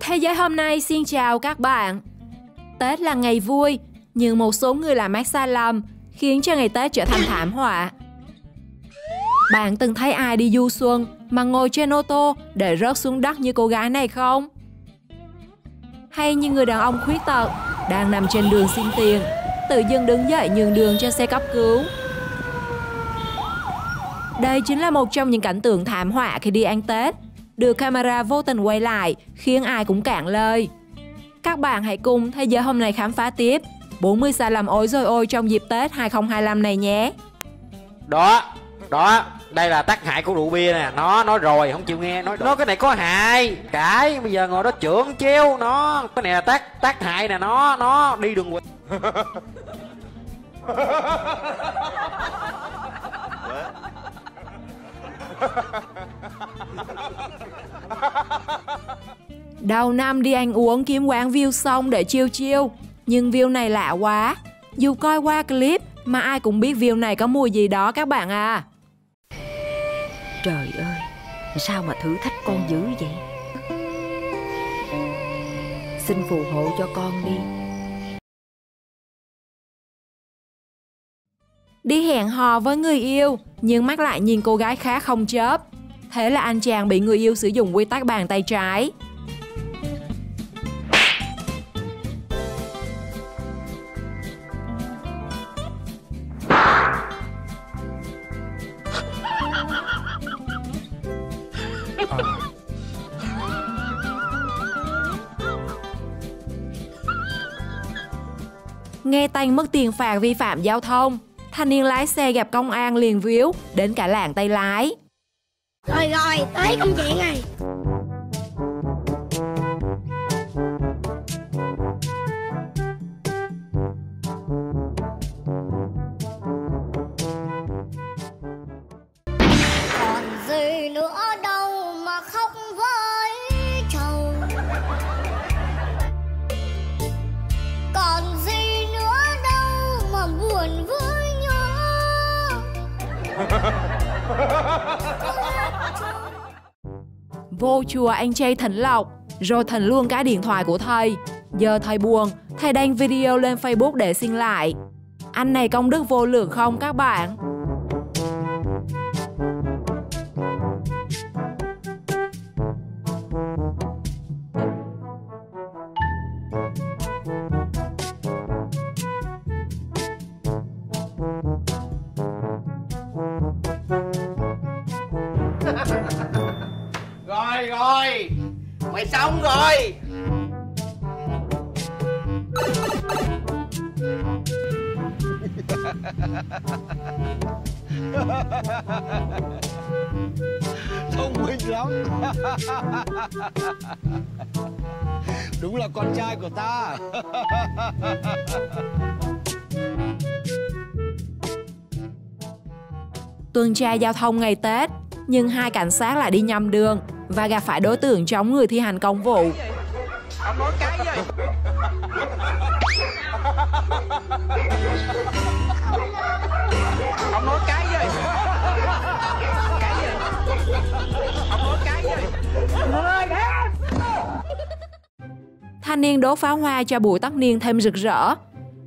Thế giới hôm nay xin chào các bạn. Tết là ngày vui, nhưng một số người làm mát sai lầm khiến cho ngày Tết trở thành thảm họa. Bạn từng thấy ai đi du xuân mà ngồi trên ô tô để rớt xuống đất như cô gái này không? Hay như người đàn ông khuyết tật đang nằm trên đường xin tiền, tự dưng đứng dậy nhường đường cho xe cấp cứu. Đây chính là một trong những cảnh tượng thảm họa khi đi ăn Tết, được camera vô tình quay lại khiến ai cũng cạn lời. Các bạn hãy cùng Thế giới hôm nay khám phá tiếp 40 sai lầm ối rồi ôi trong dịp Tết 2025 này nhé. Đó, đây là tác hại của rượu bia nè. Nó nói rồi, không chịu nghe. Nó cái này có hại. Cái bây giờ ngồi đó chưởng treo. Nó, cái này là tác hại nè. Nó đi đường quỳnh. Đầu năm đi ăn uống kiếm quán view xong để chill. Nhưng view này lạ quá. Dù coi qua clip mà ai cũng biết view này có mùi gì đó các bạn à. Trời ơi, sao mà thử thách con dữ vậy? Xin phù hộ cho con đi. Đi hẹn hò với người yêu, nhưng mắt lại nhìn cô gái khác không chớp. Thế là anh chàng bị người yêu sử dụng quy tắc bàn tay trái. Nghe tanh mất tiền phạt vi phạm giao thông, thanh niên lái xe gặp công an liền víu đến cả làng tay lái. Rồi, tới công chuyện này. Còn gì nữa đâu mà khóc với chồng. Còn gì nữa đâu mà buồn với nhau. Vô chùa anh chay thỉnh lộc, rồi thỉnh luôn cả điện thoại của thầy. Giờ thầy buồn, thầy đăng video lên Facebook để xin lại. Anh này công đức vô lượng không các bạn? Rồi, mày xong rồi. Thông minh lắm. Đúng là con trai của ta. Tuần tra giao thông ngày Tết, nhưng hai cảnh sát lại đi nhầm đường và gặp phải đối tượng chống người thi hành công vụ. Ông nói cái gì? Ông nói cái gì? Cái gì? Ông nói cái gì? Thanh niên đốt pháo hoa cho buổi tất niên thêm rực rỡ.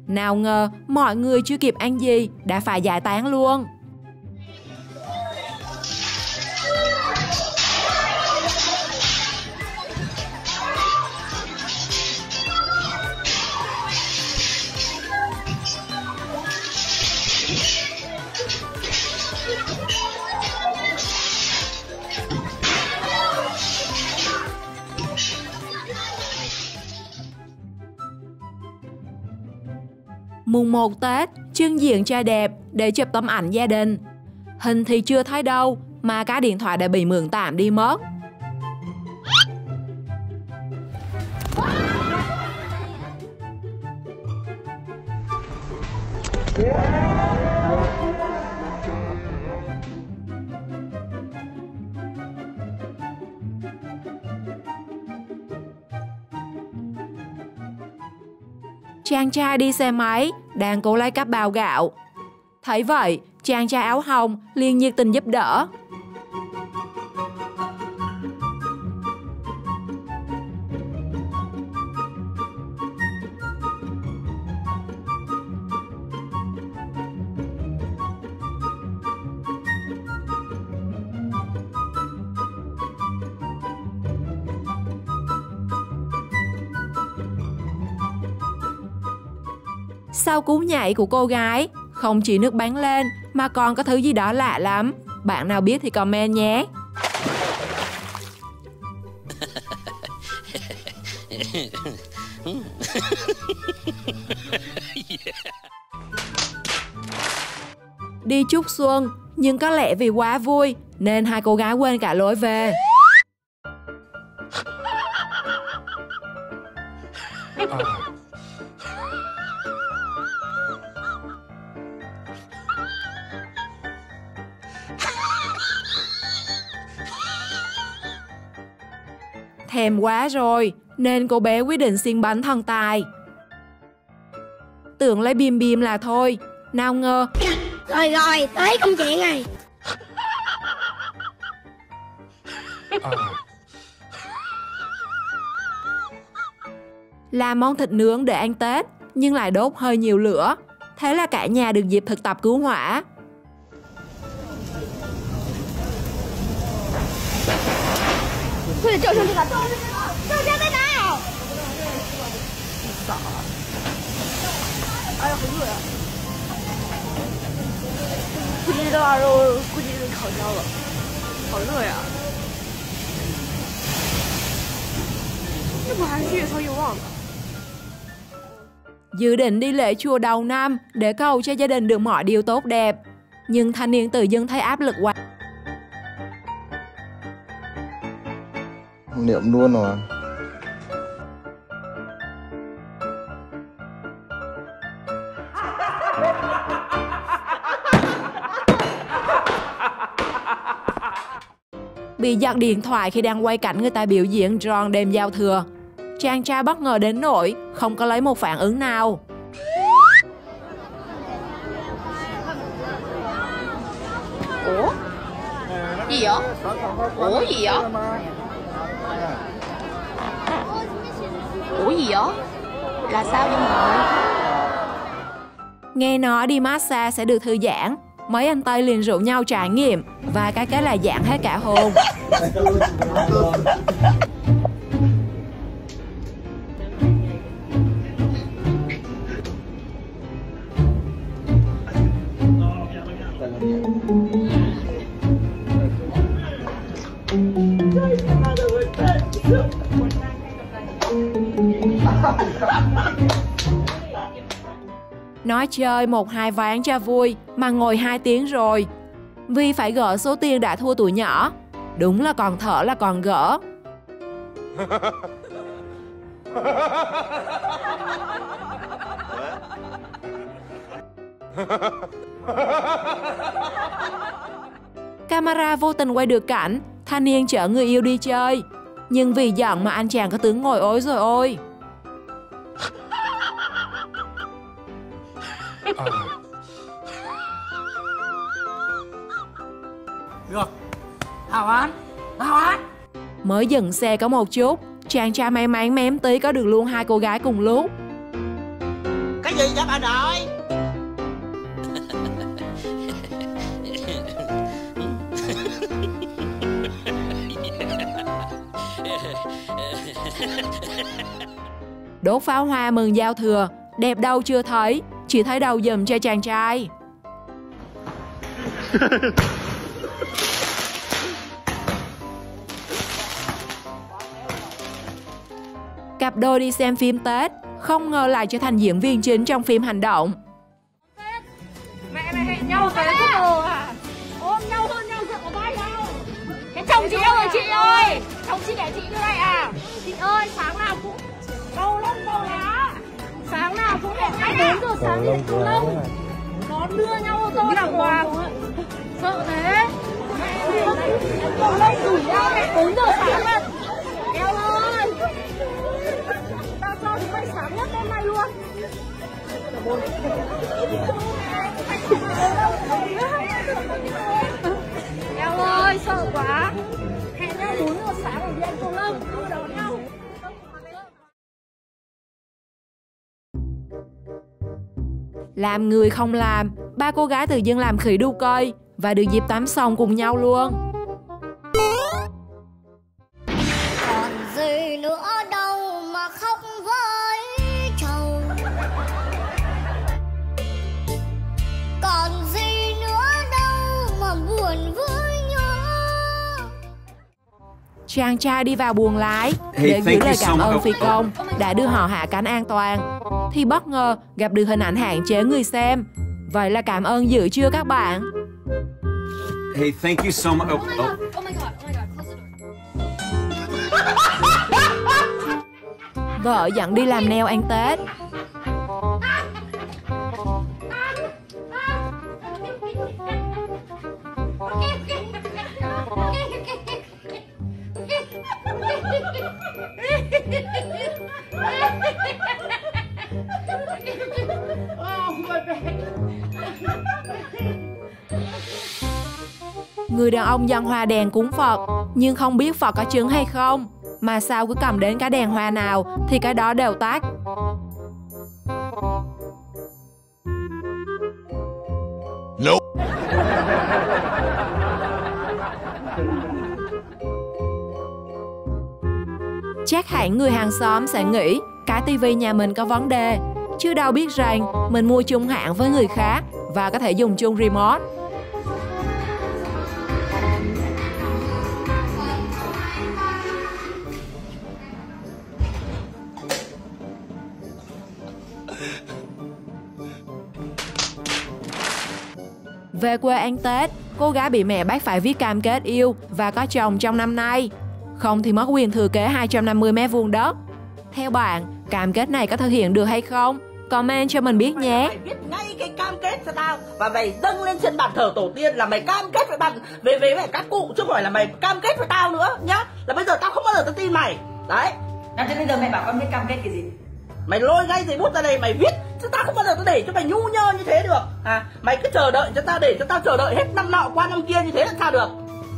Nào ngờ mọi người chưa kịp ăn gì đã phải giải tán luôn. Mùng 1 Tết, trưng diện trai đẹp để chụp tấm ảnh gia đình. Hình thì chưa thấy đâu, mà cả điện thoại đã bị mượn tạm đi mất. Chàng trai đi xe máy đang cố lấy cắp bao gạo. Thấy vậy, chàng trai áo hồng liền nhiệt tình giúp đỡ. Sau cú nhảy của cô gái, không chỉ nước bắn lên mà còn có thứ gì đó lạ lắm. Bạn nào biết thì comment nhé. Đi chúc xuân, nhưng có lẽ vì quá vui nên hai cô gái quên cả lối về. Thèm quá rồi nên cô bé quyết định xin bánh thần tài. Tưởng lấy bim bim là thôi, nào ngờ. Rồi rồi, tới công chuyện này. Làm món thịt nướng để ăn Tết nhưng lại đốt hơi nhiều lửa. Thế là cả nhà được dịp thực tập cứu hỏa. Dự định đi lễ chùa đầu năm để cầu cho gia đình được mọi điều tốt đẹp. Nhưng thanh niên tự dưng thấy áp lực quá. Niệm luôn rồi. Bị giật điện thoại khi đang quay cảnh người ta biểu diễn drone đêm giao thừa. Chàng trai bất ngờ đến nỗi không có lấy một phản ứng nào. Ủa? Gì vậy? Ủa gì vậy? Ủa gì vậy? Là sao vậy mọi? Nghe nói đi massage sẽ được thư giãn, mấy anh Tây liền rủ nhau trải nghiệm và cái là giãn hết cả hồn. Nói chơi 1-2 ván cho vui mà ngồi 2 tiếng rồi. Vì phải gỡ số tiền đã thua tụi nhỏ. Đúng là còn thở là còn gỡ. Camera vô tình quay được cảnh thanh niên chở người yêu đi chơi. Nhưng vì giận mà anh chàng có tướng ngồi ối rồi ôi. Được. Hào An. Hào An. Mới dừng xe có một chút, chàng trai may mắn mém tí có được luôn 2 cô gái cùng lúc. Cái gì vậy bà nội? Đốt pháo hoa mừng giao thừa, đẹp đâu chưa thấy, chỉ thấy đầu giùm cho chàng trai. Cặp đôi đi xem phim Tết, không ngờ lại trở thành diễn viên chính trong phim hành động. Mẹ mày hẹn nhau về cái đồ à? Ôm nhau hôn nhau sợ có bay đâu. Cái chồng chị đâu rồi chị ơi? Chồng chị để chị như này à? Chị ơi sáng nào cũng câu lông câu lá. Sáng nào cũng hẹn nhau 4 giờ sáng hẹn câu lông. Nó đưa nhau ô tô đàng hoàng. Sợ thế. Mẹ đưa câu lông đuổi nhau mẹ 4 giờ sáng mà. Eo ơi. Tao cho chúng mày sáng nhất đêm nay luôn. Eo ơi sợ quá. Hẹn nhau 4 giờ sáng ở viện cầu lông đưa đón nhau. Làm người không làm, 3 cô gái tự dưng làm khỉ đu cây và được dịp tắm xong cùng nhau luôn. Còn gì nữa đâu mà khóc với chồng. Chàng trai đi vào buồng lái để gửi lời cảm ơn phi công đã đưa họ hạ cánh an toàn, thì bất ngờ gặp được hình ảnh hạn chế người xem. Vậy là cảm ơn dữ chưa các bạn? Hey, thank you so much. Oh my god, close the door. Vợ dẫn đi làm nail ăn Tết. Người đàn ông dâng hoa đèn cúng Phật, nhưng không biết Phật có chứng hay không, mà sao cứ cầm đến cái đèn hoa nào thì cái đó đều tắt. Nope. Chắc hẳn người hàng xóm sẽ nghĩ cái tivi nhà mình có vấn đề, chứ đâu biết rằng mình mua chung hãng với người khác và có thể dùng chung remote. Về quê ăn Tết, cô gái bị mẹ bắt phải viết cam kết yêu và có chồng trong năm nay. Không thì mất quyền thừa kế 250 m² đất. Theo bạn, cam kết này có thực hiện được hay không? Comment cho mình biết nhé. Mày viết ngay cái cam kết cho tao và mày dâng lên trên bàn thờ tổ tiên là mày cam kết với bạn về các cụ, chứ không phải là mày cam kết với tao nữa nhá. Là bây giờ tao không bao giờ tao tin mày. Đấy. Thế bây giờ mẹ bảo con viết cam kết cái gì? Mày lôi ngay giấy bút ra đây mày viết, chứ tao không bao giờ tao để cho mày nhu nhơ như thế được. Mày cứ chờ đợi cho tao, để cho tao chờ đợi hết năm nọ qua năm kia như thế là sao được?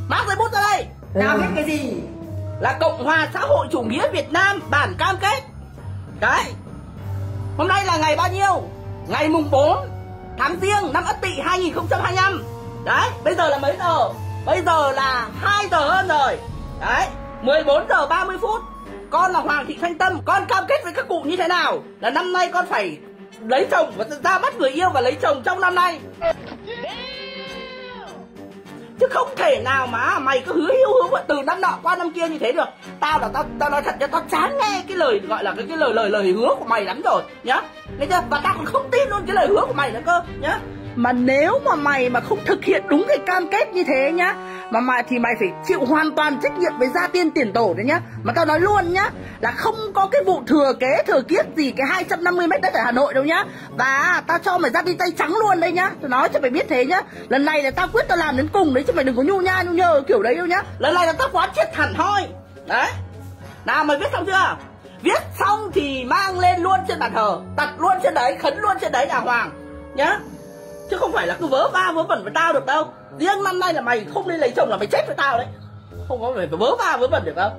Mang giấy bút ra đây. Tao viết cái gì? Là Cộng hòa xã hội chủ nghĩa Việt Nam bản cam kết. Đấy. Hôm nay là ngày bao nhiêu? Ngày mùng 4 tháng Giêng năm Ất Tỵ 2025. Đấy, bây giờ là mấy giờ? Bây giờ là 2 giờ hơn rồi. Đấy, 14 giờ 30 phút. Con là Hoàng Thị Thanh Tâm, con cam kết với các cụ như thế nào? Là năm nay con phải lấy chồng và ra mắt người yêu và lấy chồng trong năm nay. Chứ không thể nào mà mày cứ hứa từ năm nọ qua năm kia như thế được. Tao nói thật cho tao chán nghe cái lời gọi là cái lời hứa của mày lắm rồi nhá. Nghe chưa? Và tao còn không tin luôn cái lời hứa của mày nữa cơ nhá. Mà nếu mà mày mà không thực hiện đúng cái cam kết như thế nhá, thì mày phải chịu hoàn toàn trách nhiệm với gia tiên tiền tổ đấy nhá. Mà tao nói luôn nhá, là không có cái vụ thừa kiết gì cái 250 m đất ở Hà Nội đâu nhá. Và tao cho mày ra đi tay trắng luôn đây nhá. Tao nói cho mày biết thế nhá. Lần này là tao quyết tao làm đến cùng đấy, chứ mày đừng có nhu nhơ kiểu đấy đâu nhá. Lần này là tao quán triệt hẳn hoi. Đấy. Nào mày viết xong chưa? Viết xong thì mang lên luôn trên bàn thờ, đặt luôn trên đấy, khấn luôn trên đấy nhà Hoàng nhá. Chứ không phải là cứ vớ va vớ vẩn với tao được đâu. Riêng năm nay là mày không nên lấy chồng là mày chết với tao đấy. Không có phải vớ va vớ vẩn được đâu.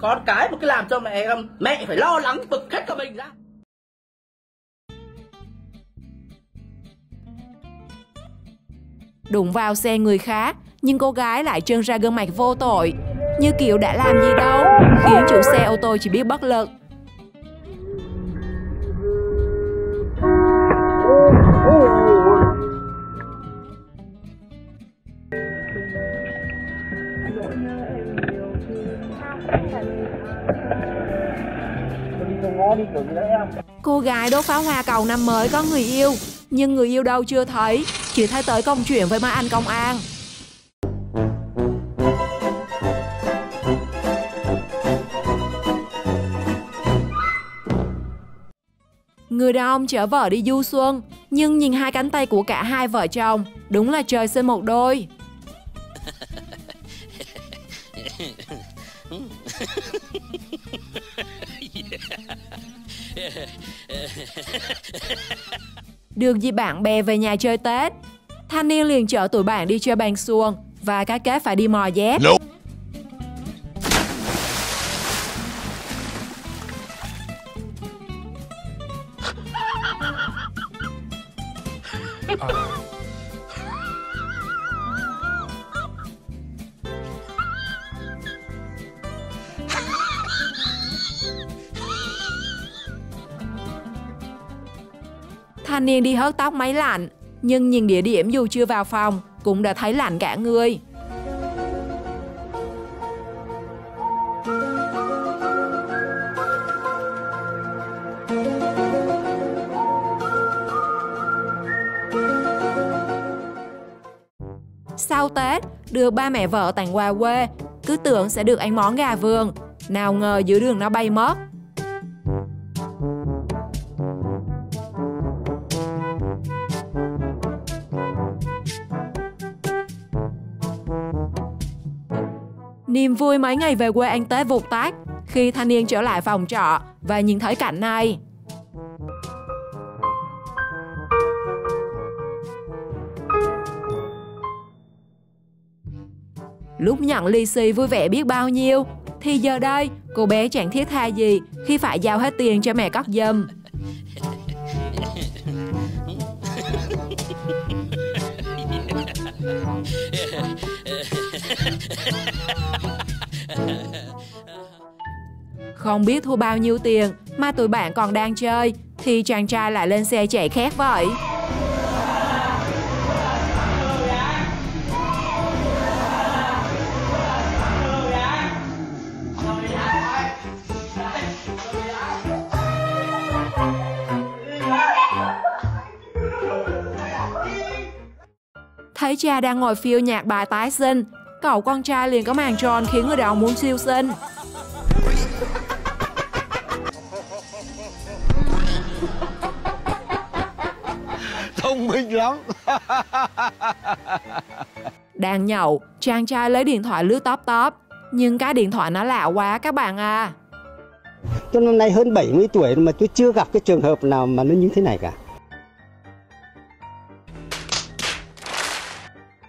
Con cái mà cứ làm cho mẹ phải lo lắng bực hết cả mình ra. Đụng vào xe người khác, nhưng cô gái lại trưng ra gương mặt vô tội, như kiểu đã làm gì đâu, khiến chủ xe ô tô chỉ biết bất lực. Cô gái đốt pháo hoa cầu năm mới có người yêu, nhưng người yêu đâu chưa thấy, chỉ thấy tới công chuyện với mấy anh công an. Người đàn ông chở vợ đi du xuân, nhưng nhìn hai cánh tay của cả hai vợ chồng, đúng là trời sinh một đôi. Được dịp bạn bè về nhà chơi Tết, thanh niên liền chở tụi bạn đi chơi bàn xuồng và cái kết phải đi mò dép. Thanh niên đi hớt tóc máy lạnh, nhưng nhìn địa điểm dù chưa vào phòng cũng đã thấy lạnh cả người. được ba mẹ vợ tặng quà quê, cứ tưởng sẽ được ăn món gà vườn, nào ngờ giữa đường nó bay mất. Niềm vui mấy ngày về quê ăn Tết vụt tắt khi thanh niên trở lại phòng trọ và nhìn thấy cảnh này. Lúc nhận lì xì vui vẻ biết bao nhiêu, thì giờ đây cô bé chẳng thiết tha gì khi phải giao hết tiền cho mẹ cất giùm. Không biết thua bao nhiêu tiền mà tụi bạn còn đang chơi thì chàng trai lại lên xe chạy khét vậy. Thấy cha đang ngồi phiêu nhạc bài tái sinh, cậu con trai liền có màn tròn khiến người đàn ông muốn siêu sinh. Thông minh lắm. Đang nhậu, chàng trai lấy điện thoại lướt top, nhưng cái điện thoại nó lạ quá các bạn à. Tôi năm nay hơn 70 tuổi mà tôi chưa gặp cái trường hợp nào mà nó như thế này cả.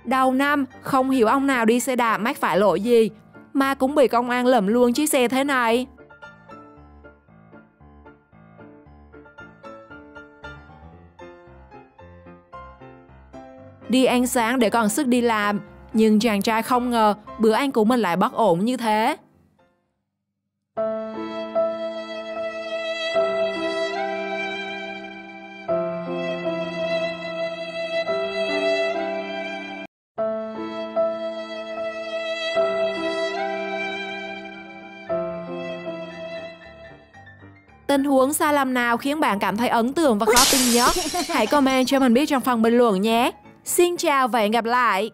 Đầu năm, không hiểu ông nào đi xe đạp mắc phải lỗi gì mà cũng bị công an lẫm luôn chiếc xe thế này. Đi ăn sáng để còn sức đi làm, nhưng chàng trai không ngờ bữa ăn của mình lại bất ổn như thế. Tình huống sai lầm nào khiến bạn cảm thấy ấn tượng và khó tin nhất? Hãy comment cho mình biết trong phần bình luận nhé. Xin chào và hẹn gặp lại!